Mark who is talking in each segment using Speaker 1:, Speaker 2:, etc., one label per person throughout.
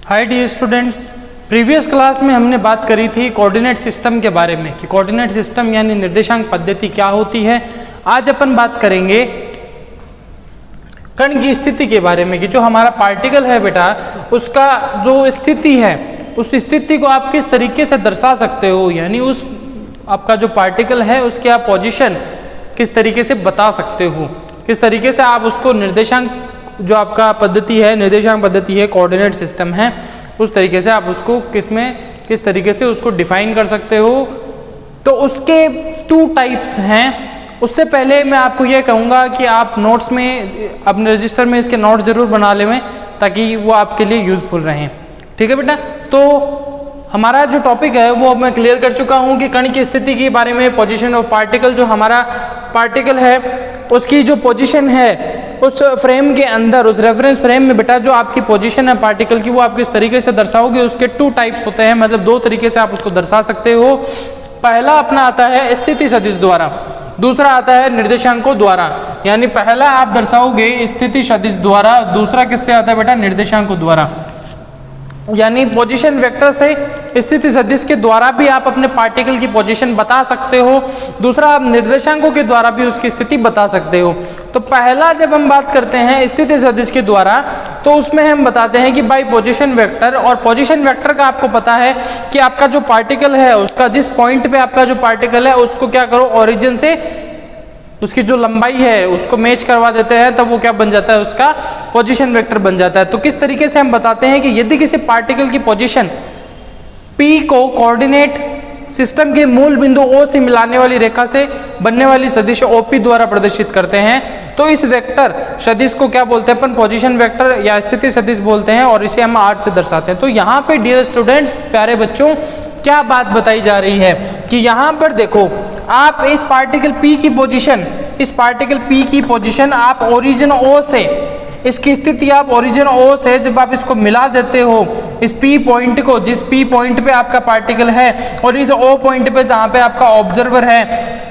Speaker 1: हाय dear students, previous class में हमने बात करी थी कोऑर्डिनेट सिस्टम के बारे में कि कोऑर्डिनेट सिस्टम यानी निर्देशांक पद्धति क्या होती है। आज अपन बात करेंगे कण की स्थिति के बारे में कि जो हमारा पार्टिकल है बेटा उसका जो स्थिति है उस स्थिति को आप किस तरीके से दर्शा सकते हो, यानी उस आपका जो पार्टिकल है उसके आप पोजीशन किस तरीके से बता सकते हो, किस तरीके से आप उसको निर्देशांक जो आपका पद्धति है निर्देशांक पद्धति है कोऑर्डिनेट सिस्टम है उस तरीके से आप उसको किस तरीके से उसको डिफाइन कर सकते हो। तो उसके 2 टाइप्स हैं। उससे पहले मैं आपको यह कहूँगा कि आप नोट्स में अपने रजिस्टर में इसके नोट्स जरूर बना लें ताकि वो आपके लिए यूज़फुल रहें। ठीक है बेटा, तो हमारा जो टॉपिक है वो मैं क्लियर कर चुका हूँ कि कण की स्थिति के बारे में, पोजीशन ऑफ पार्टिकल, जो हमारा पार्टिकल है उसकी जो पोजीशन है उस फ्रेम के अंदर, उस रेफरेंस फ्रेम में बेटा जो आपकी पोजीशन है पार्टिकल की वो आप किस तरीके से दर्शाओगे। उसके 2 टाइप्स होते हैं, मतलब 2 तरीके से आप उसको दर्शा सकते हो। पहला अपना आता है स्थिति सदिश द्वारा, दूसरा आता है निर्देशांकों द्वारा। यानी पहला आप दर्शाओगे स्थिति सदिश द्वारा, दूसरा किससे आता है बेटा निर्देशांकों द्वारा। यानी पोजीशन वेक्टर से स्थिति सदिश के द्वारा भी आप अपने पार्टिकल की पोजीशन बता सकते हो, दूसरा आप निर्देशांकों के द्वारा भी उसकी स्थिति बता सकते हो। तो पहला जब हम बात करते हैं स्थिति सदिश के द्वारा तो उसमें हम बताते हैं कि बाय पोजीशन वेक्टर, और पोजीशन वेक्टर का आपको पता है कि आपका जो पार्टिकल है उसका जिस पॉइंट पे आपका जो पार्टिकल है उसको क्या करो, ओरिजिन से उसकी जो लंबाई है उसको मैच करवा देते हैं, तब वो क्या बन जाता है, उसका पोजीशन वेक्टर बन जाता है। तो किस तरीके से हम बताते हैं कि यदि किसी पार्टिकल की पोजीशन P को कोऑर्डिनेट सिस्टम के मूल बिंदु O से मिलाने वाली रेखा से बनने वाली सदिश OP द्वारा प्रदर्शित करते हैं तो इस वेक्टर सदिश को क्या बोलते हैं अपन, पोजीशन वेक्टर या स्थिति सदिश बोलते हैं, और इसे हम R से दर्शाते हैं। तो यहाँ पे डियर स्टूडेंट्स, प्यारे बच्चों, क्या बात बताई जा रही है कि यहाँ पर देखो आप इस पार्टिकल P की पोजीशन, इस पार्टिकल P की पोजीशन आप ओरिजिन O से, इसकी स्थिति आप ओरिजिन O से जब आप इसको मिला देते हो इस P पॉइंट को, जिस P पॉइंट पे आपका पार्टिकल है और इस O पॉइंट पे जहाँ पे आपका ऑब्जर्वर है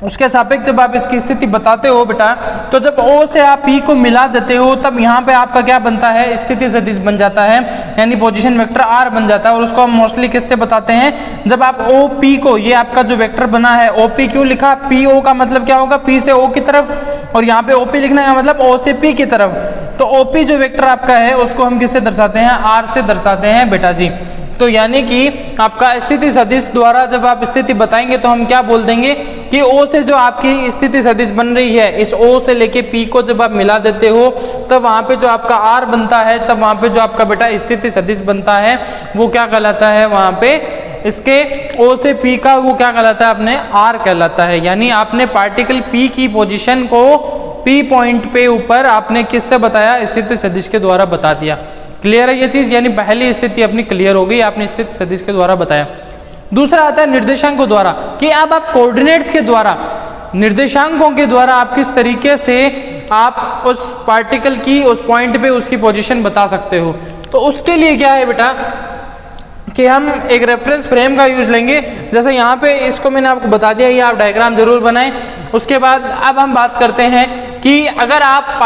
Speaker 1: उसके सापेक्ष जब आप इसकी स्थिति बताते हो बेटा, तो जब O से आप P को मिला देते हो तब यहाँ पे आपका क्या बनता है, स्थिति सदिश बन जाता है, यानी पोजीशन वेक्टर R बन जाता है। और उसको हम मोस्टली किससे बताते हैं, जब आप OP को, ये आपका जो वेक्टर बना है OP क्यों लिखा, PO का मतलब क्या होगा, P से O की तरफ, और यहाँ पे OP लिखने का मतलब O से P की तरफ। तो OP जो वेक्टर आपका है उसको हम किससे दर्शाते हैं, R से दर्शाते हैं बेटा जी। तो यानी कि आपका स्थिति सदिश द्वारा जब आप स्थिति बताएंगे तो हम क्या बोल देंगे कि O से जो आपकी स्थिति सदिश बन रही है, इस O से लेके P को जब आप मिला देते हो तब वहाँ पे जो आपका R बनता है, तब वहाँ पे जो आपका बेटा स्थिति सदिश बनता है वो क्या कहलाता है, वहाँ पे इसके O से P का वो क्या कहलाता है, अपने R कहलाता है। यानी आपने पार्टिकल P की पोजीशन को P पॉइंट पे ऊपर आपने किससे बताया, स्थिति सदिश के द्वारा बता दिया। क्लियर है ये चीज, यानी पहली स्थिति अपनी क्लियर हो गई, आपने स्थिति सदिश के द्वारा बताया। दूसरा आता है निर्देशांकों द्वारा कि अब आप कोऑर्डिनेट्स के द्वारा, निर्देशांकों के द्वारा आप किस तरीके से आप उस पार्टिकल की उस पॉइंट पे उसकी पोजीशन बता सकते हो। तो उसके लिए क्या है बेटा कि हम एक रेफरेंस फ्रेम का यूज लेंगे, जैसे यहाँ पे इसको मैंने आपको बता दिया, ये आप डायग्राम जरूर बनाएं। उसके बाद अब हम बात करते हैं कि अगर आप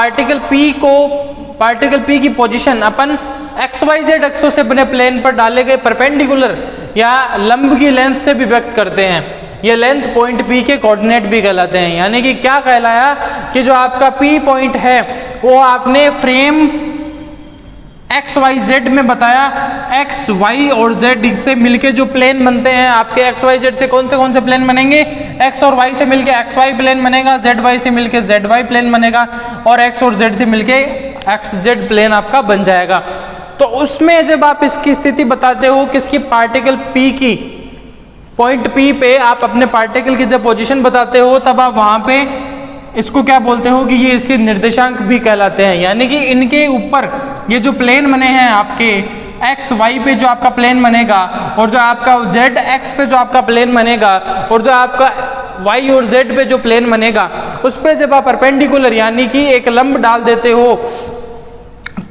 Speaker 1: पार्टिकल P की पोजीशन अपन XYZ अक्षों से बने प्लेन पर डाले गए परपेंडिकुलर या लंब की लेंथ से भी व्यक्त करते हैं, ये लेंथ पॉइंट P के कोऑर्डिनेट भी कहलाते हैं। यानी कि क्या कहलाया कि जो आपका P पॉइंट है वो आपने फ्रेम XYZ में बताया, X, Y और Z से मिलके जो प्लेन बनते हैं आपके XYZ से कौन से प्लेन बनेंगे, X और Y से मिलके XY प्लेन बनेगा, ZY से मिलके ZY प्लेन बनेगा, और X और Z से मिलके XZ प्लेन आपका बन जाएगा। तो उसमें जब आप इसकी स्थिति बताते हो किसकी, पार्टिकल P की, पॉइंट P पे आप अपने पार्टिकल की जब पोजीशन बताते हो तब आप वहाँ पे इसको क्या बोलते हो कि ये इसके निर्देशांक भी कहलाते हैं। यानी कि इनके ऊपर ये जो प्लेन बने हैं आपके एक्स वाई पे जो आपका प्लेन बनेगा, और जो आपका जेड एक्स पे जो आपका प्लेन बनेगा, और जो आपका वाई और जेड पे जो प्लेन बनेगा उस पे जब आप परपेंडिकुलर यानी कि एक लंब डाल देते हो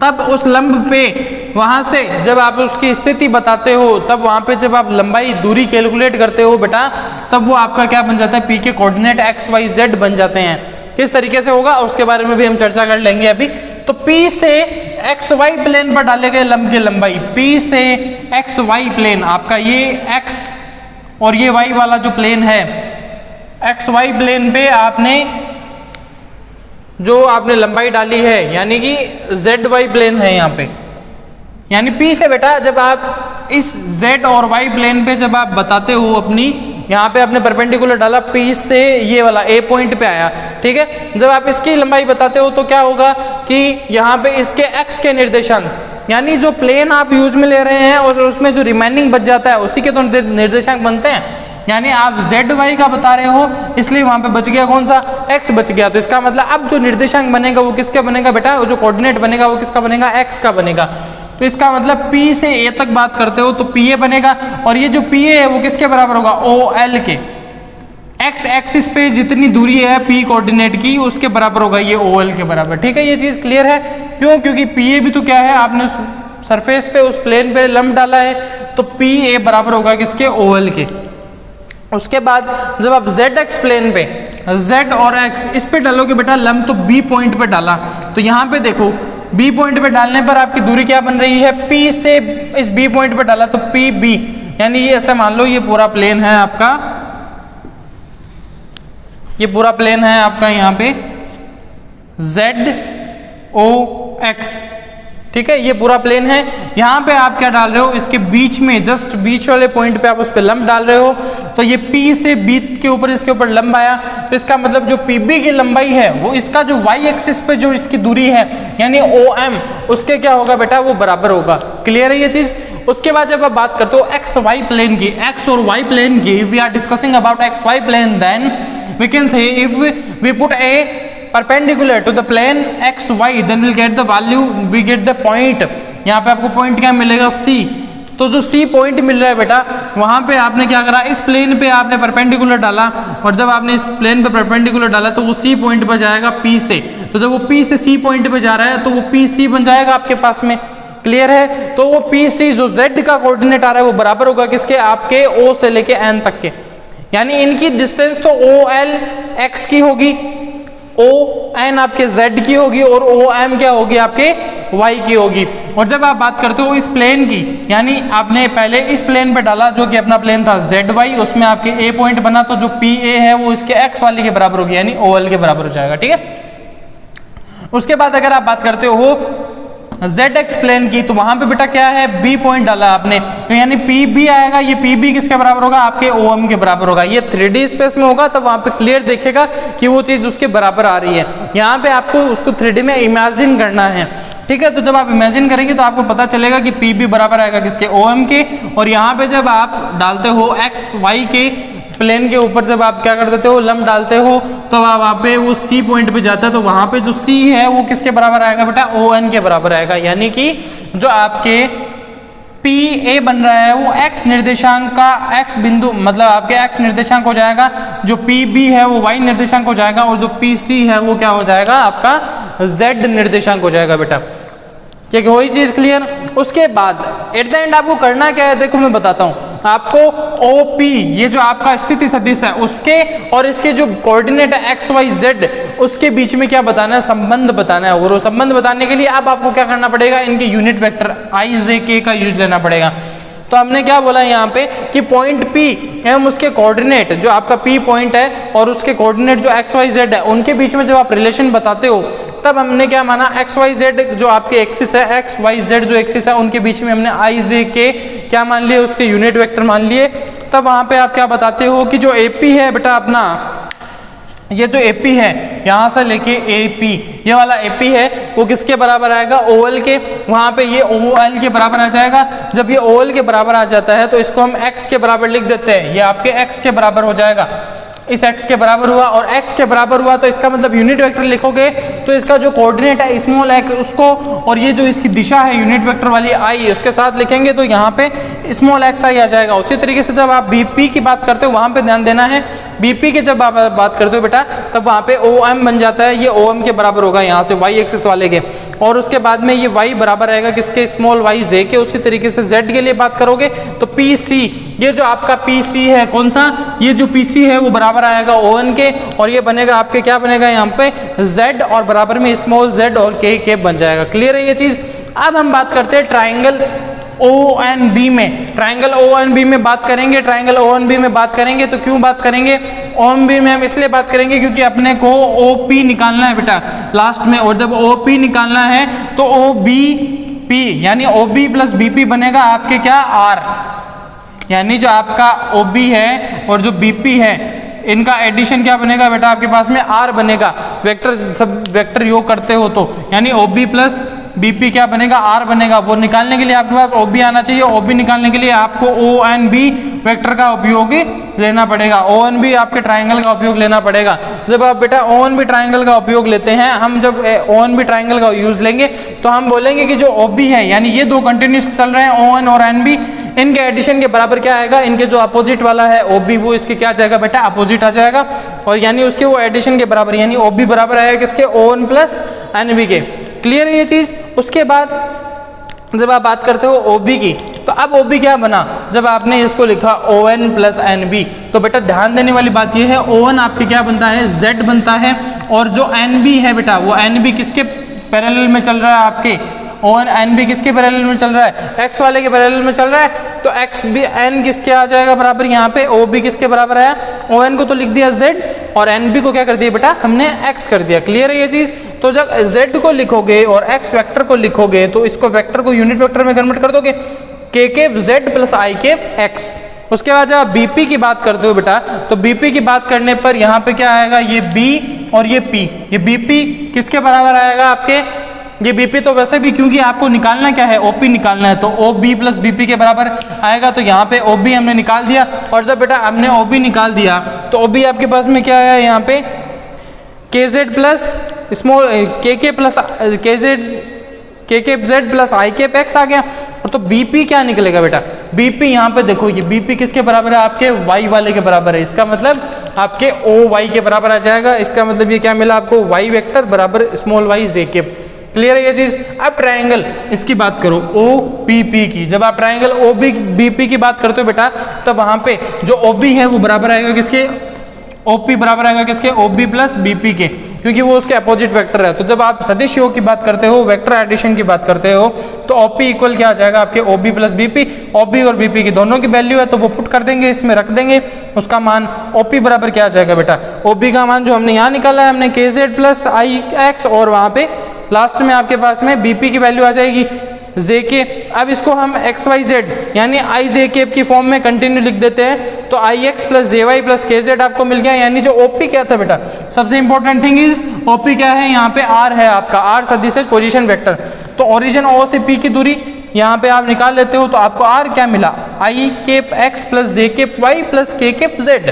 Speaker 1: तब उस लंब पे वहाँ से जब आप उसकी स्थिति बताते हो तब वहाँ पे जब आप लंबाई दूरी कैलकुलेट करते हो बेटा तब वो आपका क्या बन जाता है, P के कोऑर्डिनेट एक्स वाई जेड बन जाते हैं। किस तरीके से होगा उसके बारे में भी हम चर्चा कर लेंगे अभी। तो P से एक्स वाई प्लेन पर डाले गए लंब की लंबाई P से एक्स वाई प्लेन, आपका ये एक्स और ये वाई वाला जो प्लेन है, एक्स वाई प्लेन पे आपने जो आपने लंबाई डाली है यानी कि जेड वाई प्लेन है यहाँ पे, यानी P से बेटा जब आप इस Z और Y प्लेन पे जब आप बताते हो अपनी, यहाँ पे आपने परपेंडिकुलर डाला P से ये वाला A पॉइंट पे आया, ठीक है। जब आप इसकी लंबाई बताते हो तो क्या होगा कि यहाँ पे इसके X के निर्देशांक, यानी जो प्लेन आप यूज में ले रहे हैं और उसमें जो रिमेनिंग बच जाता है उसी के तो निर्देशांक बनते हैं। यानी आप ZY का बता रहे हो इसलिए वहां पे बच गया कौन सा, X बच गया। तो इसका मतलब अब जो निर्देशांक बनेगा वो किसका बनेगा बेटा, जो कोऑर्डिनेट बनेगा वो किसका बनेगा, X का बनेगा। तो इसका मतलब P से A तक बात करते हो तो PA बनेगा, और ये जो PA है वो किसके बराबर होगा, OL के। X एक्सिस पे जितनी दूरी है P कोऑर्डिनेट की उसके बराबर होगा ये OL के बराबर, ठीक है। ये चीज क्लियर है, क्यों, क्योंकि PA भी तो क्या है, आपने उस सरफेस पे उस प्लेन पे लंब डाला है, तो PA बराबर होगा किसके, OL के। उसके बाद जब आप ZX प्लेन पे Z और X इस पे डालोगे बेटा लंब, तो B पॉइंट पे डाला, तो यहाँ पे देखो B पॉइंट पे डालने पर आपकी दूरी क्या बन रही है, P से इस B पॉइंट पे डाला तो PB, यानी ये ऐसा मान लो ये पूरा प्लेन है आपका, ये पूरा प्लेन है आपका यहाँ पे ZOX, ठीक है। ये पूरा प्लेन है, यहाँ पे आप क्या डाल रहे हो, इसके बीच में जस्ट बीच वाले पॉइंट पे आप उस पे लंब डाल रहे हो, तो ये P से B के ऊपर इसके ऊपर लंब आया, तो इसका मतलब जो PB की लंबाई है वो इसका जो Y एक्सिस पे जो इसकी दूरी है यानी OM, उसके क्या होगा बेटा, वो बराबर होगा। क्लियर है ये चीज। उसके बाद जब आप बात करते हो एक्स वाई प्लेन की, एक्स और वाई प्लेन की, if we are discussing about X Y plane then we can say if we put a perpendicular to the plane x y then we'll get the value, we get the point। यहाँ पे आपको point क्या मिलेगा, C। तो जो C point मिल रहा है बेटा, वहां पे आपने क्या करा, इस प्लेन पे आपने परपेंडिकुलर डाला, और जब आपने इस प्लेन पे परपेंडिकुलर डाला तो वो C पॉइंट पर जाएगा P से, तो जब वो P से C पॉइंट पे जा रहा है तो वो PC बन जाएगा आपके पास में। क्लियर है। तो वो PC जो Z का कोऑर्डिनेट आ रहा है वो बराबर होगा किसके, आपके O से लेके N तक के, यानी इनकी डिस्टेंस तो OL X की होगी, ON आपके Z की होगी, और OM क्या होगी, आपके Y की होगी। और जब आप बात करते हो इस प्लेन की, यानी आपने पहले इस प्लेन पे डाला जो कि अपना प्लेन था ZY, उसमें आपके A पॉइंट बना, तो जो PA है वो इसके X वाले के बराबर होगी, यानी OL के बराबर हो जाएगा, ठीक है। उसके बाद अगर आप बात करते हो ZX प्लेन की, तो वहां पे बेटा क्या है, B पॉइंट डाला आपने, तो यानी PB आएगा, ये PB किसके बराबर होगा, आपके OM के बराबर होगा। ये 3D स्पेस में होगा तब वहां पे क्लियर देखेगा कि वो चीज उसके बराबर आ रही है। यहाँ पे आपको उसको 3D में इमेजिन करना है, ठीक है। तो जब आप इमेजिन करेंगे तो आपको पता चलेगा कि PB बराबर आएगा किसके, OM के। और यहाँ पे जब आप डालते हो XY के प्लेन के ऊपर, जब आप क्या कर देते हो, लंब डालते हो, तो वहाँ पे वो C पॉइंट पे जाता है, तो वहां पे जो C है वो किसके बराबर आएगा बेटा, ON के बराबर आएगा। यानी कि जो आपके PA बन रहा है वो X निर्देशांक का X बिंदु, मतलब आपके X निर्देशांक हो जाएगा, जो PB है वो Y निर्देशांक हो जाएगा, और जो PC है वो क्या हो जाएगा, आपका Z निर्देशांक हो जाएगा बेटा। ठीक है, वही चीज क्लियर। उसके बाद एट द एंड आपको करना क्या है, देखो मैं बताता हूँ आपको। OP ये जो आपका स्थिति सदिश है उसके और इसके जो कोऑर्डिनेट है XYZ, उसके बीच में क्या बताना है, संबंध बताना है। और वो संबंध बताने के लिए अब आपको क्या करना पड़ेगा, इनके यूनिट वेक्टर IJK का यूज लेना पड़ेगा। तो हमने क्या बोला यहाँ पे कि पॉइंट P एवं उसके कोऑर्डिनेट, जो आपका P पॉइंट है और उसके कोऑर्डिनेट जो XYZ है, उनके बीच में जब आप रिलेशन बताते हो तब हमने क्या माना, XYZ जो आपके एक्सिस है, XYZ जो एक्सिस है, उनके बीच में हमने IJK क्या मान लिए, उसके यूनिट वेक्टर मान लिए। तब वहां पे आप क्या बताते हो कि जो AP है बेटा अपना, ये जो AP है यहाँ से लेके AP, ये वाला AP है वो किसके बराबर आएगा, OL के। वहाँ पे ये OL के बराबर आ जाएगा। जब ये OL के बराबर आ जाता है तो इसको हम X के बराबर लिख देते हैं, ये आपके X के बराबर हो जाएगा। इस X के बराबर हुआ और X के बराबर हुआ तो इसका मतलब यूनिट वेक्टर लिखोगे तो इसका जो कोऑर्डिनेट है स्मॉल x उसको, और ये जो इसकी दिशा है यूनिट वेक्टर वाली I उसके साथ लिखेंगे तो यहाँ पे स्मॉल xi आ जाएगा। उसी तरीके से जब आप BP की बात करते हो वहाँ पे ध्यान देना है, BP की जब आप बात करते हो बेटा तब वहाँ पे OM बन जाता है, ये OM के बराबर होगा यहाँ से y एक्सिस वाले के। और उसके बाद में ये y बराबर आएगा किसके, स्मॉल yj के। उसी तरीके से z के लिए बात करोगे तो PC, ये जो आपका PC है कौन सा, ये जो PC है वो बराबर आएगा ON के, और ये बनेगा आपके क्या बनेगा यहाँ पे Z, और बराबर में स्मॉल z और k बन जाएगा। क्लियर है ये चीज। अब हम बात करते हैं ट्राइंगल ओ एंड बी में। ट्राइंगल ओ एंड बी में बात करेंगे, ट्राइंगल ओ एंड बी में बात करेंगे तो क्यों बात करेंगे ओ एंड बी में, हम इसलिए बात करेंगे क्योंकि अपने को ओ पी निकालना है बेटा लास्ट में, और जब ओ पी निकालना है तो ओ बी पी यानी O B plus B P बनेगा आपके क्या आर, यानी जो आपका ओ बी है और जो बी पी है इनका एडिशन क्या बनेगा बेटा आपके पास में आर बनेगा। वेक्टर सब वेक्टर योग करते हो तो यानी ओ बी प्लस बीपी क्या बनेगा आर बनेगा। वो निकालने के लिए आपके पास ओ बी आना चाहिए, ओ बी निकालने के लिए आपको ओ एंड बी वेक्टर का उपयोग लेना पड़ेगा, ओ एंड बी आपके ट्राइंगल का उपयोग लेना पड़ेगा। जब आप बेटा ओ एंड बी ट्राइंगल का उपयोग लेते हैं, हम जब ओ एंड बी ट्राइंगल का यूज लेंगे तो हम बोलेंगे कि जो ओ बी है यानी ये दो कंटिन्यूस चल रहे हैं ओ एन और एन बी, इनके एडिशन के बराबर क्या आएगा, इनके जो अपोजिट वाला है ओ बी वो इसके क्या आ जाएगा बेटा अपोजिट आ जाएगा, और यानी उसके वो एडिशन के बराबर यानी ओ बी बराबर आएगा किसके O N plus N B के। क्लियर है ये चीज। उसके बाद जब आप बात करते हो ओ बी की, तो अब ओ बी क्या बना, जब आपने इसको लिखा O N plus N B, तो बेटा ध्यान देने वाली बात यह है ओ एन आपके क्या बनता है जेड बनता है, और जो एन बी है बेटा वो एन बी किसके पैरेलल में चल रहा है आपके ओ एन एन बी किसके पैरेलल में चल रहा है एक्स वाले के पैरेलल में चल रहा है, तो एक्स बी एन किसके आ जाएगा बराबर, यहाँ पे ओ बी किसके बराबर आया, ओ एन को तो लिख दिया जेड और एन बी को क्या कर दिया बेटा हमने एक्स कर दिया। क्लियर है ये चीज। तो जब z को लिखोगे और x वेक्टर को लिखोगे तो इसको वेक्टर को यूनिट वेक्टर में कन्वर्ट कर दोगे k cap z plus i cap x। उसके बाद जब आप bp की बात करते हो बेटा, तो bp की बात करने पर यहाँ पे क्या आएगा, ये b और ये p, ये bp किसके बराबर आएगा आपके, ये bp तो वैसे भी क्योंकि आपको निकालना क्या है op निकालना है, तो ob प्लस bp के बराबर आएगा, तो यहाँ पे ob हमने निकाल दिया। और जब बेटा हमने ob निकाल दिया तो ob आपके पास में क्या आया यहाँ पे kz प्लस स्मॉल के प्लस के जेड प्लस आई केप एक्स आ गया। और तो बीपी क्या निकलेगा बेटा, बीपी यहाँ पे देखो ये बीपी किसके बराबर है आपके वाई वाले के बराबर है, इसका मतलब आपके ओ वाई के बराबर आ जाएगा। इसका मतलब ये क्या मिला आपको वाई वेक्टर बराबर small Y J cap. Clear है ये चीज। अब ट्रायंगल इसकी बात करो ओ पी पी की, जब आप triangle O B B P की बात करते हो बेटा, तब वहां पे जो ओ बी है वो बराबर आएगा किसके, OP बराबर आएगा किसके OB प्लस BP के, क्योंकि वो उसके अपोजिट वेक्टर है। तो जब आप सदिश योग की बात करते हो, वेक्टर एडिशन की बात करते हो, तो OP इक्वल क्या आ जाएगा आपके OB प्लस BP। OB और BP की दोनों की वैल्यू है तो वो पुट कर देंगे, इसमें रख देंगे, उसका मान OP बराबर क्या आ जाएगा बेटा, OB का मान जो हमने यहाँ निकाला है हमने KZ प्लस IX, और वहाँ पे लास्ट में आपके पास में BP की वैल्यू आ जाएगी जे के। अब इसको हम एक्स वाई जेड यानी आई जे के की फॉर्म में कंटिन्यू लिख देते हैं, तो आई एक्स प्लस जे वाई प्लस के जेड आपको मिल गया। यानी जो ओपी क्या था बेटा, सबसे इंपॉर्टेंट थिंग इज ओपी क्या है, यहाँ पे आर है आपका, आर सदिश है पोजीशन वेक्टर। तो ओरिजिन ओ से पी की दूरी यहाँ पे आप निकाल लेते हो, तो आपको आर क्या मिला, I cap X plus J cap Y plus K cap Z.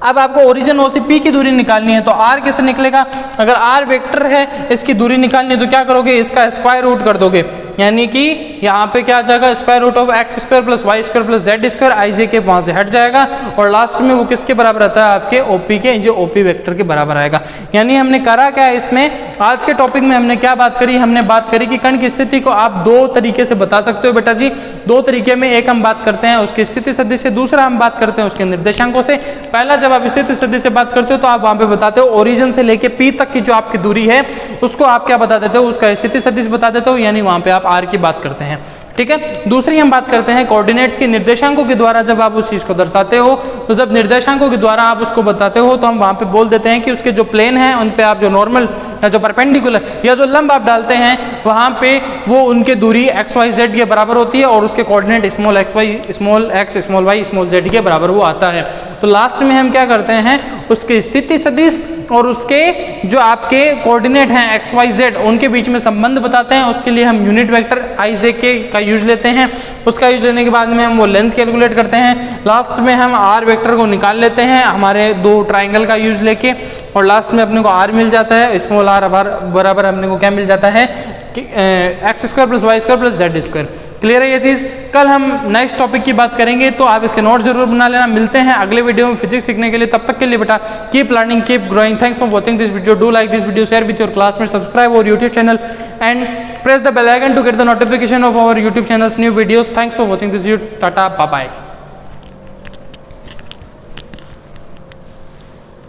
Speaker 1: अब आपको ओरिजिन ओ से पी की दूरी निकालनी है, तो आर कैसे निकलेगा, अगर आर वेक्टर है इसकी दूरी निकालनी है तो क्या करोगे, इसका स्क्वायर रूट कर दोगे, यानी कि यहाँ पे क्या आ जाएगा square root of X square plus Y square plus Z square, I J K वहाँ से हट जाएगा, और लास्ट में वो किसके बराबर आता है आपके ओपी के, जो ओपी वेक्टर के बराबर आएगा। यानी हमने करा क्या है इसमें, आज के टॉपिक में हमने क्या बात करी, हमने बात करी कि कण की स्थिति को आप दो तरीके से बता सकते हो बेटा जी, दो तरीके में, एक हम बात करते हैं उसकी स्थिति सदिश से, दूसरा हम बात करते हैं उसके निर्देशांकों से। पहला जब आप स्थिति सदिश से बात करते हो तो आप वहां पे बताते हो ओरिजिन से लेके पी तक की जो आपकी दूरी है उसको आप क्या बता देते हो, उसका स्थिति सदिश बता देते हो, यानी वहां पे आप आर की बात करते हैं। ठीक है, दूसरी हम बात करते हैं कोऑर्डिनेट्स की, निर्देशांकों के द्वारा जब आप उस चीज को दर्शाते हो, तो जब निर्देशांकों के द्वारा आप उसको बताते हो तो हम वहां पे बोल देते हैं कि उसके जो प्लेन है उन पे आप जो नॉर्मल या जो परपेंडिकुलर या जो लंब आप डालते हैं वहां पे वो उनके दूरी एक्स वाई जेड के बराबर होती है, और उसके coordinate small X Y small X small Y small Z के बराबर वो आता है। तो लास्ट में हम क्या करते हैं, उसके स्थिति सदिश और उसके जो आपके कोऑर्डिनेट हैं एक्स वाई जेड उनके बीच में संबंध बताते हैं। उसके लिए हम यूनिट वेक्टर आई जे के का यूज लेते हैं, उसका यूज लेने के बाद में हम वो लेंथ कैलकुलेट करते हैं, लास्ट में हम आर वेक्टर को निकाल लेते हैं हमारे दो ट्राइंगल का यूज लेके, और लास्ट में अपने को आर मिल जाता है, स्मॉल आर बराबर अपने को क्या मिल जाता है X square plus Y square plus Z square. Clear है ये चीज़। कल हम नेक्स्ट टॉपिक की बात करेंगे, तो आप इसके नोट जरूर बना लेना। मिलते हैं अगले वीडियो में फिजिक्स सीखने के लिए, तब तक के लिए बेटा keep learning keep growing. Thanks for watching this video, do like this video, share with your classmate, subscribe और YouTube channel and press the bell icon to get the notification of our YouTube channel's new videos. Thanks for watching this video. Tata, bye bye.